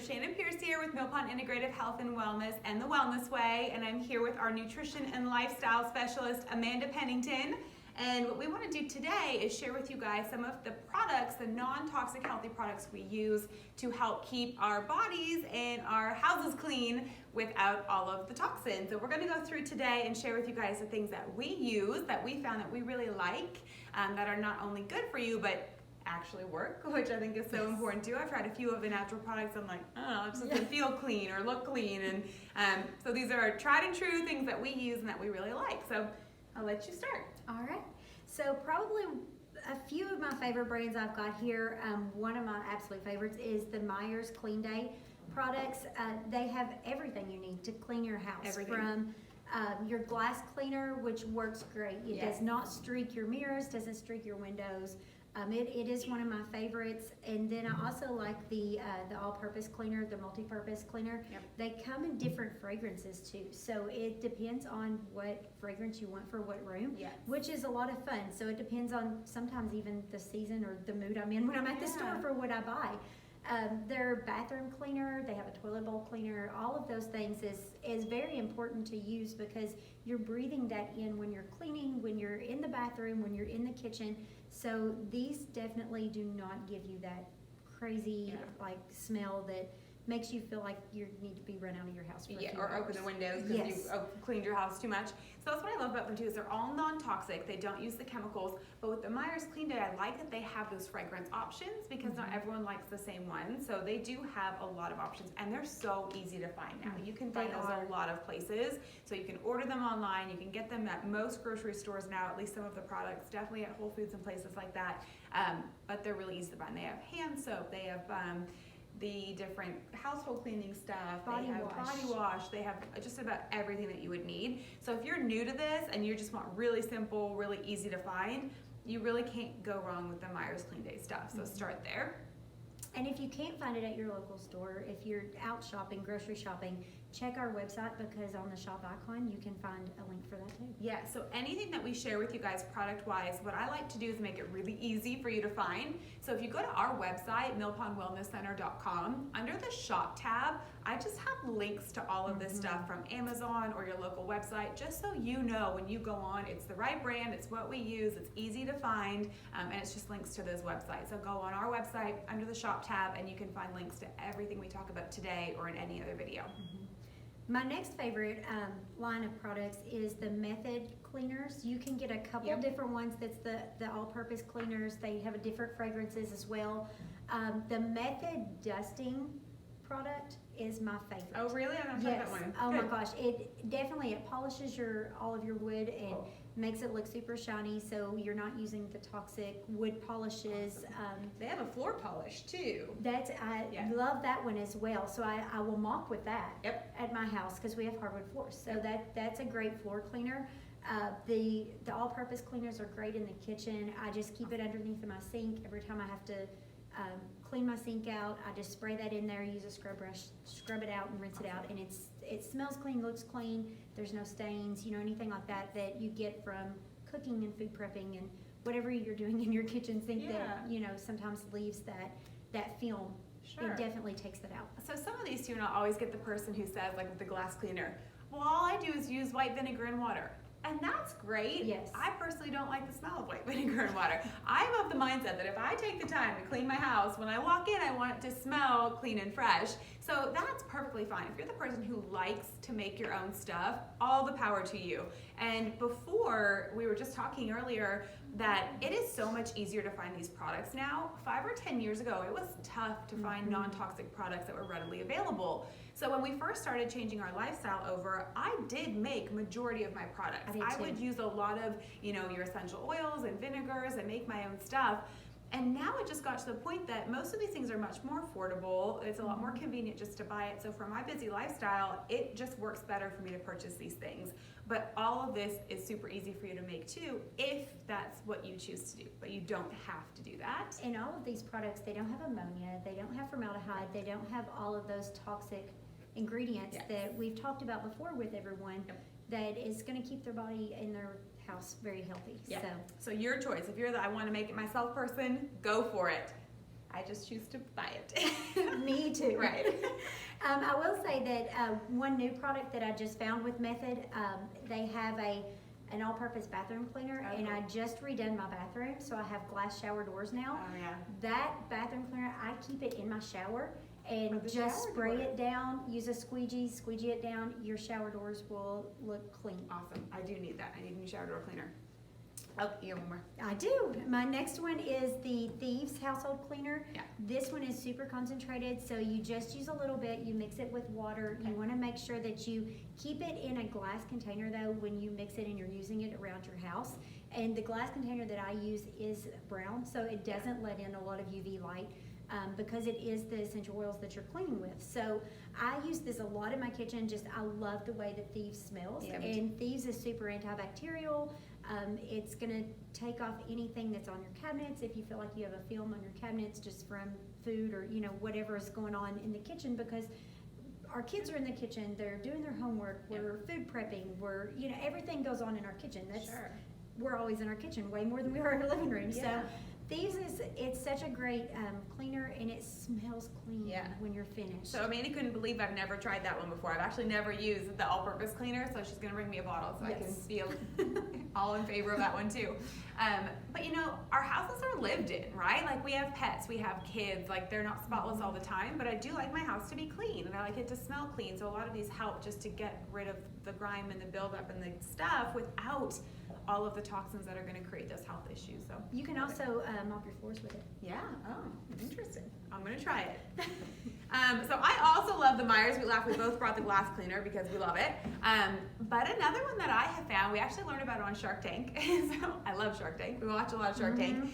Shannon Pierce here with Mill Pond Integrative Health and Wellness and the Wellness Way, and I'm here with our nutrition and lifestyle specialist, Amanda Pennington. And what we want to do today is share with you guys some of the products, the non-toxic healthy products we use to help keep our bodies and our houses clean without all of the toxins. So we're going to go through today and share with you guys the things that we use, that we found that we really like, that are not only good for you, but actually work, which I think is so important too. I've tried a few of the natural products. I'm like, oh, it just doesn't feel clean or look clean. And so these are tried and true things that we use and that we really like. So I'll let you start. All right. So probably a few of my favorite brands I've got here. One of my absolute favorites is the Myers Clean Day products. They have everything you need to clean your house. Everything. From your glass cleaner, which works great. It does not streak your mirrors, doesn't streak your windows. It is one of my favorites, and then I also like the all-purpose cleaner, the multi-purpose cleaner. Yep. They come in different fragrances too, so it depends on what fragrance you want for what room, which is a lot of fun. So it depends on sometimes even the season or the mood I'm in when I'm at the store for what I buy. Their bathroom cleaner, they have a toilet bowl cleaner, all of those things is very important to use because you're breathing that in when you're cleaning, when you're in the bathroom, when you're in the kitchen. So these definitely do not give you that crazy like smell that makes you feel like you need to be run out of your house for a few or hours. open the windows because you cleaned your house too much. So that's what I love about them too, is they're all non-toxic. They don't use the chemicals. But with the Myers Clean Day, I like that they have those fragrance options because not everyone likes the same one. So they do have a lot of options, and they're so easy to find now. You can find those at a lot of places. So you can order them online. You can get them at most grocery stores now, at least some of the products, definitely at Whole Foods and places like that. But they're really easy to find. They have hand soap. They have the different household cleaning stuff, body wash, they have just about everything that you would need. So if you're new to this and you just want really simple, really easy to find, you really can't go wrong with the Myers Clean Day stuff. So start there. And if you can't find it at your local store, if you're out shopping, grocery shopping, check our website because on the shop icon you can find a link for that too. Yeah, so anything that we share with you guys product-wise, what I like to do is make it really easy for you to find. So if you go to our website, millpondwellnesscenter.com, under the shop tab, I just have links to all of this stuff from Amazon or your local website, just so you know when you go on, it's the right brand, it's what we use, it's easy to find, and it's just links to those websites. So go on our website under the shop tab and you can find links to everything we talk about today or in any other video. My next favorite line of products is the Method cleaners. You can get a couple different ones. That's the all-purpose cleaners. They have different fragrances as well. The Method dusting product is my favorite. Oh really? I don't know that one. Oh my gosh, it polishes all of your wood and makes it look super shiny, so you're not using the toxic wood polishes. They have a floor polish too. I love that one as well. So I will mop with that at my house because we have hardwood floors. So that's a great floor cleaner. The all-purpose cleaners are great in the kitchen. I just keep it underneath my sink. Every time I have to clean my sink out, I just spray that in there, use a scrub brush, scrub it out and rinse it out, and it smells clean, looks clean. There's no stains, anything like that you get from cooking and food prepping and whatever you're doing in your kitchen sink that sometimes leaves that film. Sure. It definitely takes that out. So some of these too, and I'll always get the person who says, like with the glass cleaner, well, all I do is use white vinegar and water. And that's great. Yes. I personally don't like the smell of white vinegar and water. I'm of the mindset that if I take the time to clean my house, when I walk in, I want it to smell clean and fresh. So that's perfectly fine. If you're the person who likes to make your own stuff, all the power to you. And before, we were just talking earlier that it is so much easier to find these products now. 5 or 10 years ago, it was tough to find non-toxic products that were readily available. So when we first started changing our lifestyle over, I did make majority of my products. I would use a lot of, your essential oils and vinegars and make my own stuff. And now it just got to the point that most of these things are much more affordable. It's a lot more convenient just to buy it. So for my busy lifestyle, it just works better for me to purchase these things. But all of this is super easy for you to make too, if that's what you choose to do. But you don't have to do that. And all of these products, they don't have ammonia, they don't have formaldehyde, they don't have all of those toxic ingredients that we've talked about before with everyone that is going to keep their body and their house very healthy. So your choice. If you're the I want to make it myself person, go for it. I just choose to buy it. Me too. Right. I will say that one new product that I just found with Method, they have an all-purpose bathroom cleaner, and I just redone my bathroom, so I have glass shower doors now. Oh yeah. That bathroom cleaner, I keep it in my shower and just spray it down, use a squeegee it down, your shower doors will look clean. Awesome. I do need that. I need a new shower door cleaner. Oh, you have one more. I do. My next one is the Thieves Household Cleaner. Yeah. This one is super concentrated, so you just use a little bit, you mix it with water. Okay. You want to make sure that you keep it in a glass container though when you mix it and you're using it around your house. And the glass container that I use is brown, so it doesn't let in a lot of UV light. Because it is the essential oils that you're cleaning with. So I use this a lot in my kitchen. I love the way that Thieves smells. Yeah, and Thieves is super antibacterial. It's gonna take off anything that's on your cabinets. If you feel like you have a film on your cabinets just from food or whatever is going on in the kitchen, because our kids are in the kitchen, they're doing their homework, we're food prepping, everything goes on in our kitchen. We're always in our kitchen way more than we are in our living room. Yeah. So Thieves it's such a great cleaner, and it smells clean when you're finished. So Mandy couldn't believe I've never tried that one before. I've actually never used the all-purpose cleaner, so she's gonna bring me a bottle so I can feel all in favor of that one too. But our houses are lived in, right? Like we have pets, we have kids, like they're not spotless all the time, but I do like my house to be clean and I like it to smell clean. So a lot of these help just to get rid of the grime and the buildup and the stuff without all of the toxins that are going to create those health issues. So you can also mop your floors with it. Yeah. Oh, interesting. I'm going to try it. So I also love the Myers. We laugh. We both brought the glass cleaner because we love it. But another one that I have found, we actually learned about it on Shark Tank. So I love Shark Tank. We watch a lot of Shark Tank.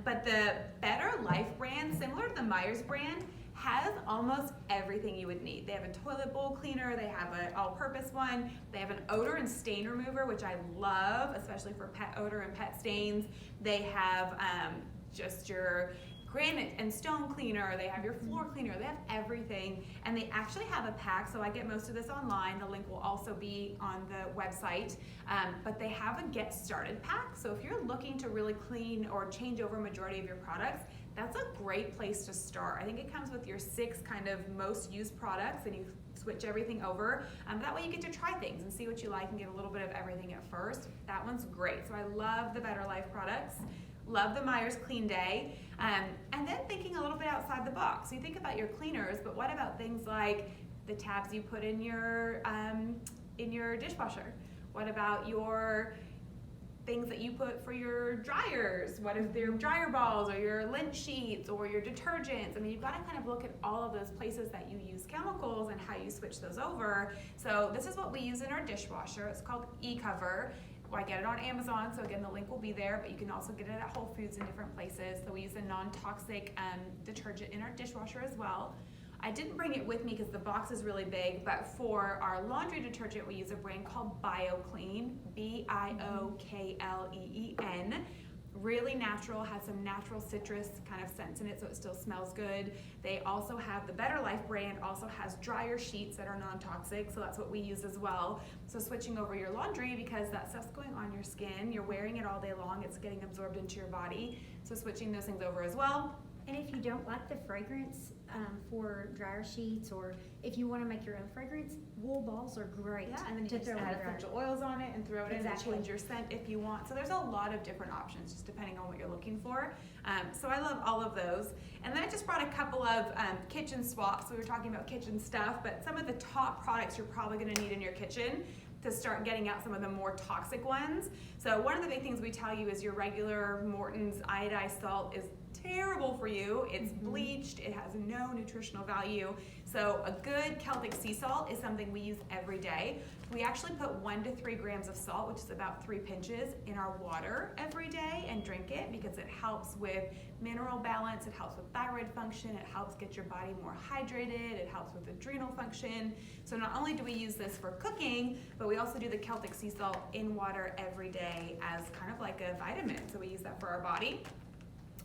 But the Better Life brand, similar to the Myers brand, has almost everything you would need. They have a toilet bowl cleaner, they have an all-purpose one, they have an odor and stain remover, which I love, especially for pet odor and pet stains. They have just your granite and stone cleaner, they have your floor cleaner, they have everything, and they actually have a pack, so I get most of this online. The link will also be on the website, but they have a get started pack, so if you're looking to really clean or change over a majority of your products, that's a great place to start. I think it comes with your 6 kind of most used products and you switch everything over. That way you get to try things and see what you like and get a little bit of everything at first. That one's great. So I love the Better Life products. Love the Myers Clean Day. And then thinking a little bit outside the box. So you think about your cleaners, but what about things like the tabs you put in your dishwasher? What about your things that you put for your dryers? What if they're dryer balls or your lint sheets or your detergents? I mean, you've got to kind of look at all of those places that you use chemicals and how you switch those over. So this is what we use in our dishwasher. It's called E-Cover. I get it on Amazon, so again, the link will be there, but you can also get it at Whole Foods in different places. So we use a non-toxic detergent in our dishwasher as well. I didn't bring it with me because the box is really big, but for our laundry detergent, we use a brand called BioClean, BioKleen. Really natural, has some natural citrus kind of scents in it, so it still smells good. They also have the Better Life brand, also has dryer sheets that are non-toxic, so that's what we use as well. So switching over your laundry, because that stuff's going on your skin, you're wearing it all day long, it's getting absorbed into your body, so switching those things over as well. And if you don't like the fragrance for dryer sheets, or if you want to make your own fragrance, wool balls are great. Yeah, and then you just add essential oils on it and throw it in and change your scent if you want. So there's a lot of different options just depending on what you're looking for. So I love all of those. And then I just brought a couple of kitchen swaps. We were talking about kitchen stuff, but some of the top products you're probably going to need in your kitchen to start getting out some of the more toxic ones. So one of the big things we tell you is your regular Morton's iodized salt is terrible for you. It's bleached, it has no nutritional value. So a good Celtic sea salt is something we use every day. We actually put 1 to 3 grams of salt, which is about 3 pinches, in our water every day and drink it because it helps with mineral balance, it helps with thyroid function, it helps get your body more hydrated, it helps with adrenal function. So not only do we use this for cooking, but we also do the Celtic sea salt in water every day as kind of like a vitamin. So we use that for our body.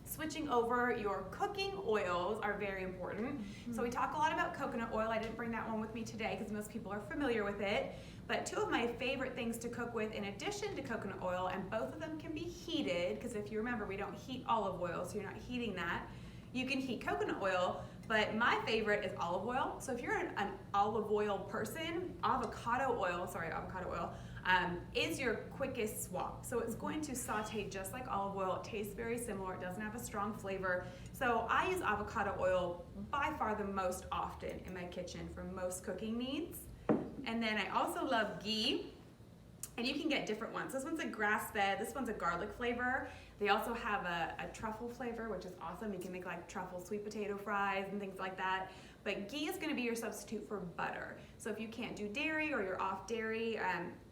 Switching over your cooking oils are very important. So we talk a lot about coconut oil. I didn't bring that one with me today because most people are familiar with it. But 2 of my favorite things to cook with in addition to coconut oil, and both of them can be heated, because if you remember, we don't heat olive oil, so you're not heating that, You can heat coconut oil, but my favorite is olive oil. So if you're an olive oil person, avocado oil is your quickest swap. So it's going to saute just like olive oil. It tastes very similar. It doesn't have a strong flavor. So I use avocado oil by far the most often in my kitchen for most cooking needs. And then I also love ghee. And you can get different ones. This one's a grass-fed, this one's a garlic flavor. They also have a truffle flavor, which is awesome. You can make like truffle sweet potato fries and things like that. But ghee is gonna be your substitute for butter. So if you can't do dairy or you're off dairy,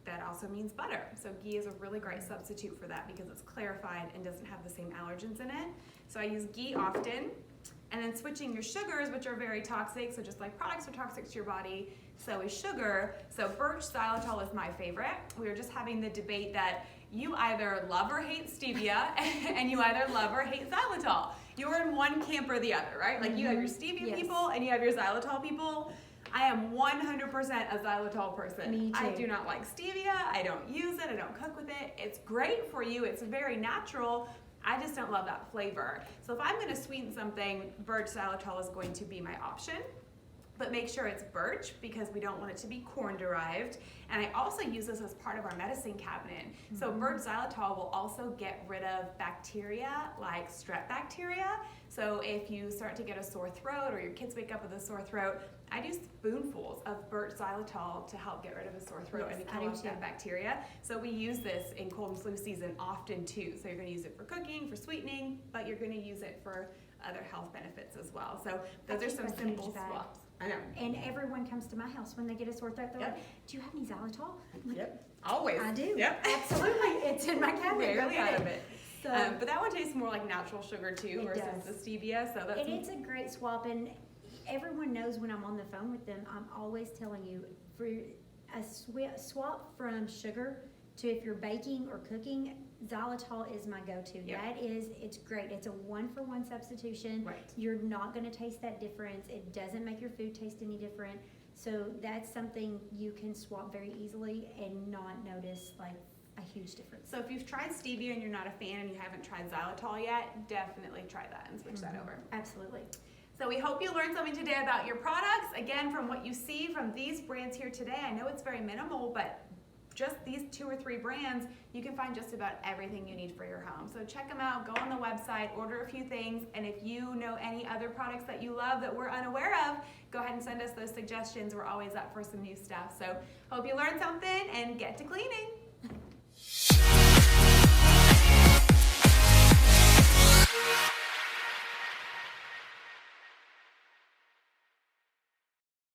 that also means butter. So ghee is a really great substitute for that because it's clarified and doesn't have the same allergens in it. So I use ghee often. And then switching your sugars, which are very toxic, so just like products are toxic to your body, so is sugar. So birch xylitol is my favorite. We were just having the debate that you either love or hate stevia, and you either love or hate xylitol. You're in one camp or the other, right? Like you have your stevia people and you have your xylitol people. I am 100% a xylitol person. Me too. I do not like stevia. I don't use it. I don't cook with it. It's great for you. It's very natural. I just don't love that flavor. So if I'm going to sweeten something, birch xylitol is going to be my option. But make sure it's birch because we don't want it to be corn derived. And I also use this as part of our medicine cabinet. So birch xylitol will also get rid of bacteria like strep bacteria. So if you start to get a sore throat or your kids wake up with a sore throat, I do spoonfuls of birch xylitol to help get rid of a sore throat and to kill off that bacteria. So we use this in cold and flu season often too. So you're going to use it for cooking, for sweetening, but you're going to use it for other health benefits as well. So those are some simple swaps. I know. And everyone comes to my house when they get a sore throat. They're like, "Do you have any xylitol?" I'm like, Yep. Always. I do. Yep. Absolutely. It's in my cabinet. Rarely out of it. So, But that one tastes more like natural sugar too versus the stevia. So that's and it's a great swap. And everyone knows when I'm on the phone with them, I'm always telling you for a swap from sugar to if you're baking or cooking, xylitol is my go-to. Yep. It's great. It's a one-for-one substitution. Right. You're not going to taste that difference. It doesn't make your food taste any different. So that's something you can swap very easily and not notice like a huge difference. So if you've tried stevia and you're not a fan and you haven't tried xylitol yet, definitely try that and switch that over. Absolutely. So we hope you learned something today about your products. Again, from what you see from these brands here today, I know it's very minimal, but just these 2 or 3 brands, you can find just about everything you need for your home. So check them out, go on the website, order a few things, and if you know any other products that you love that we're unaware of, go ahead and send us those suggestions. We're always up for some new stuff. So hope you learned something and get to clean.